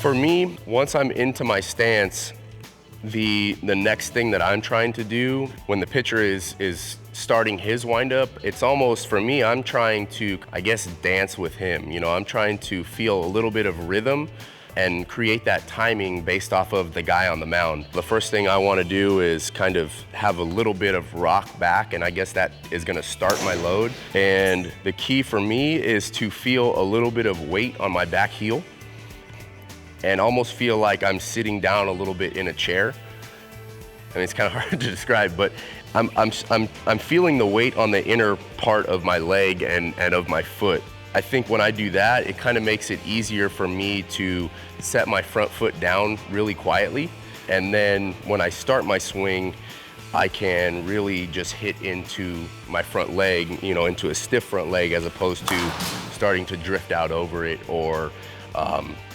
For me, once I'm into my stance, the next thing that I'm trying to do when the pitcher is starting his windup, it's almost, for me, I'm trying to, I guess, dance with him. You know, I'm trying to feel a little bit of rhythm and create that timing based off of the guy on the mound. The first thing I want to do is kind of have a little bit of rock back, and I guess that is going to start my load. And the key for me is to feel a little bit of weight on my back heel and almost feel like I'm sitting down a little bit in a chair. I mean, it's kind of hard to describe, but I'm feeling the weight on the inner part of my leg and of my foot. I think when I do that, it kind of makes it easier for me to set my front foot down really quietly. And then when I start my swing, I can really just hit into my front leg, you know, into a stiff front leg, as opposed to starting to drift out over it or,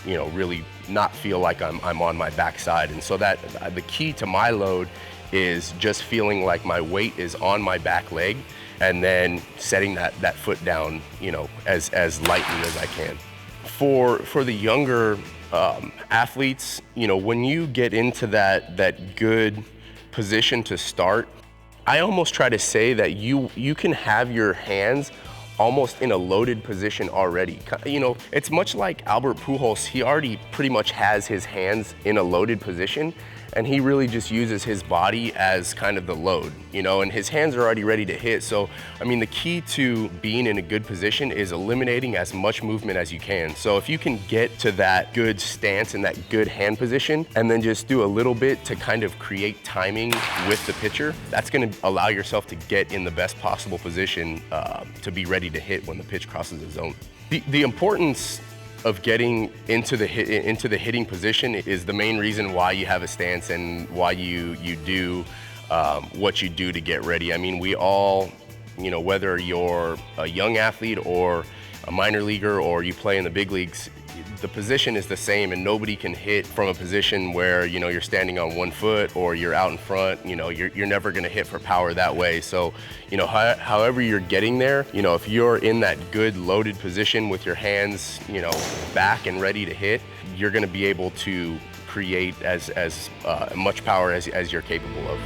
you know, really not feel like I'm on my backside. And so that the key to my load is just feeling like my weight is on my back leg, and then setting that foot down, you know, as lightly as I can. For the younger athletes, you know, when you get into that good position to start, I almost try to say that you can have your hands almost in a loaded position already. You know, it's much like Albert Pujols. He already pretty much has his hands in a loaded position, and he really just uses his body as kind of the load, you know, and his hands are already ready to hit. So, I mean, the key to being in a good position is eliminating as much movement as you can. So if you can get to that good stance and that good hand position, and then just do a little bit to kind of create timing with the pitcher, that's gonna allow yourself to get in the best possible position to be ready to hit when the pitch crosses the zone. The importance of getting into the hitting position is the main reason why you have a stance and why you do what you do to get ready. I mean, we all, you know, whether you're a young athlete or a minor leaguer or you play in the big leagues, the position is the same, and nobody can hit from a position where, you know, you're standing on one foot or you're out in front. You know, you're never going to hit for power that way. So, you know, however you're getting there, you know, if you're in that good loaded position with your hands, you know, back and ready to hit, you're going to be able to create as much power as you're capable of.